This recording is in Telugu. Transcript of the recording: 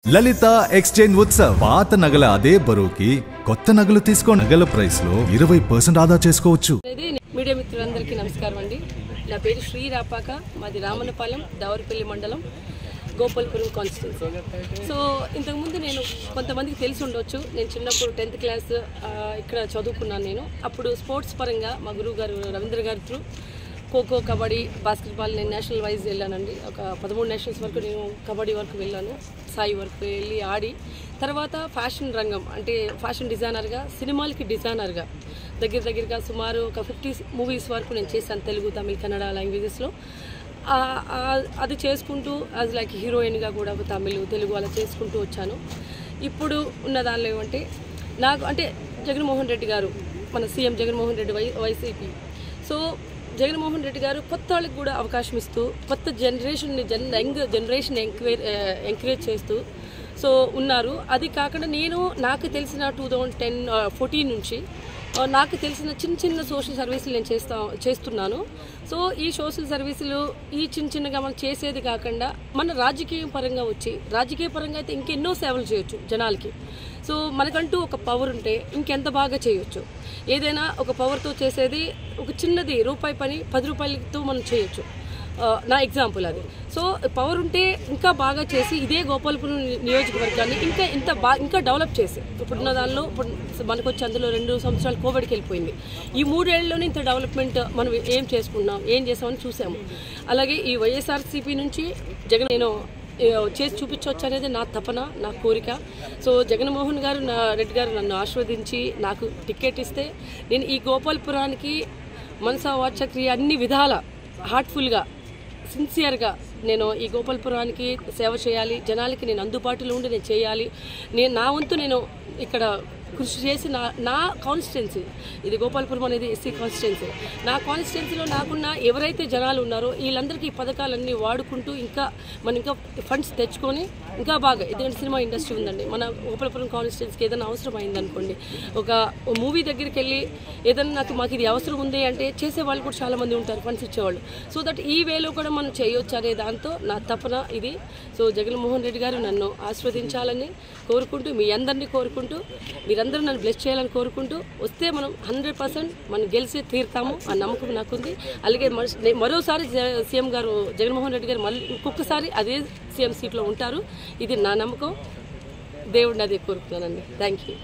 లలిత ఎక్స్చేంజ్ ఉత్సవ్ పాత నగల అదే బరువుకి కొత్త నగలు తీసుకో నగల ప్రైస్ లో 20% ఆదా చేసుకోవచ్చు. మీడియా మిత్రులందరికీ నమస్కారం అండి. నా పేరు శ్రీ రాపాక, మాది రామన్నపాలెం, దౌర్పల్లి మండలం, గోపాల్పురం కాన్స్టిట్యున్సీ. సో ఇంతకుముందు నేను కొంతమందికి తెలిసి ఉండొచ్చు, నేను చిన్నప్పుడు 10th క్లాస్ ఇక్కడ చదువుకున్నాను. నేను అప్పుడు స్పోర్ట్స్ పరంగా మా గురువు గారు రవీంద్ర గారి త్రూ ఖోఖో, కబడ్డీ, బాస్కెట్బాల్ నేను నేషనల్ వైజ్ వెళ్ళానండి. ఒక 13 నేషనల్స్ వరకు నేను కబడ్డీ వరకు వెళ్ళాను, సాయి వరకు వెళ్ళి ఆడి తర్వాత ఫ్యాషన్ రంగం అంటే ఫ్యాషన్ డిజైనర్గా, సినిమాలకి డిజైనర్గా దగ్గరగా సుమారు ఒక 50 మూవీస్ వరకు నేను చేశాను, తెలుగు, తమిళ్, కన్నడ లాంగ్వేజెస్లో. అది చేసుకుంటూ యాజ్ లైక్ హీరోయిన్గా కూడా తమిళ్, తెలుగు అలా చేసుకుంటూ వచ్చాను. ఇప్పుడు ఉన్న దానిలో ఏమంటే నాకు అంటే జగన్మోహన్ రెడ్డి గారు, మన CM Jaganmohan Reddy YCP. So Jaganmohan Reddy గారు కొత్త వాళ్ళకి కూడా అవకాశం ఇస్తూ కొత్త జనరేషన్ని యంగ్ జనరేషన్ ఎంకరేజ్ చేస్తూ సో ఉన్నారు. అది కాకుండా నాకు తెలిసిన 2014 నుంచి నాకు తెలిసిన చిన్న సోషల్ సర్వీసులు నేను చేస్తున్నాను. సో ఈ సోషల్ సర్వీసులు ఈ చిన్నగా మనం చేసేది కాకుండా మన రాజకీయ పరంగా అయితే ఇంకెన్నో సేవలు చేయొచ్చు జనాలకి. సో మనకంటూ ఒక పవర్ ఉంటే ఇంకెంత బాగా చేయొచ్చు. ఏదైనా ఒక పవర్తో చేసేది ఒక చిన్నది రూపాయి పని 10 రూపాయలతో మనం చేయొచ్చు. నా ఎగ్జాంపుల్ అది. సో పవర్ ఉంటే ఇంకా బాగా చేసి ఇదే గోపాల్పురం నియోజకవర్గాన్ని ఇంకా డెవలప్ చేసి ఇప్పుడున్న దానిలో మనకు వచ్చి అందులో 2 సంవత్సరాలు కోవిడ్కి వెళ్ళిపోయింది. ఈ 3 ఏళ్లలోనే ఇంత డెవలప్మెంట్ మనం ఏం చేసామని చూసాము. అలాగే ఈ వైఎస్ఆర్సీపీ నుంచి నేను చేసి చూపించవచ్చు అనేది నా తపన, నా కోరిక. సో జగన్మోహన్ రెడ్డి గారు నన్ను ఆశీర్వదించి నాకు టికెట్ ఇస్తే నేను ఈ గోపాల్పురానికి మనసా వాచ క్రియ అన్ని విధాల హార్ట్ఫుల్గా సిన్సియర్గా నేను ఈ గోపాల్పురానికి సేవ చేయాలి, జనాలకి నేను అందుబాటులో ఉండి నేను చేయాలి. నా వంతు నేను ఇక్కడ కృషి చేసి నా కాన్స్టిట్యున్సీ ఇది గోపాల్పురం అనేది ఎస్సీ కాన్స్టిట్యున్సీ. నా కాన్స్టిట్యున్సీలో నాకున్న ఎవరైతే జనాలు ఉన్నారో వీళ్ళందరికీ ఈ పథకాలన్నీ వాడుకుంటూ మనం ఇంకా ఫండ్స్ తెచ్చుకొని ఇంకా బాగా, ఎందుకంటే సినిమా ఇండస్ట్రీ ఉందండి మన గోపాల్పురం కాన్స్టిట్యున్సీకి. ఏదైనా అవసరం అయిందనుకోండి, ఒక మూవీ దగ్గరికి వెళ్ళి ఏదైనా మాకు ఇది అవసరం ఉంది అంటే చేసేవాళ్ళు కూడా చాలామంది ఉంటారు, ఫండ్స్ ఇచ్చేవాళ్ళు. సో దట్ ఈ వేలో కూడా మనం చేయొచ్చు అనే దాంతో నా తపన ఇది. సో జగన్మోహన్ రెడ్డి గారు నన్ను ఆశీర్వదించాలని కోరుకుంటూ, మీ అందరినీ కోరుకుంటూ, మీరందరూ నన్ను బ్లెస్ చేయాలని కోరుకుంటూ, వస్తే మనం 100% మనం గెలిచి తీరుతాము ఆ నమ్మకం నాకుంది. అలాగే మరోసారి సీఎం గారు జగన్మోహన్ రెడ్డి గారు మళ్ళీ ఇంకొకసారి అదే సీఎం సీట్లో ఉంటారు, ఇది నా నమ్మకం. దేవుడిని అదే కోరుకున్నానండి. Thank you.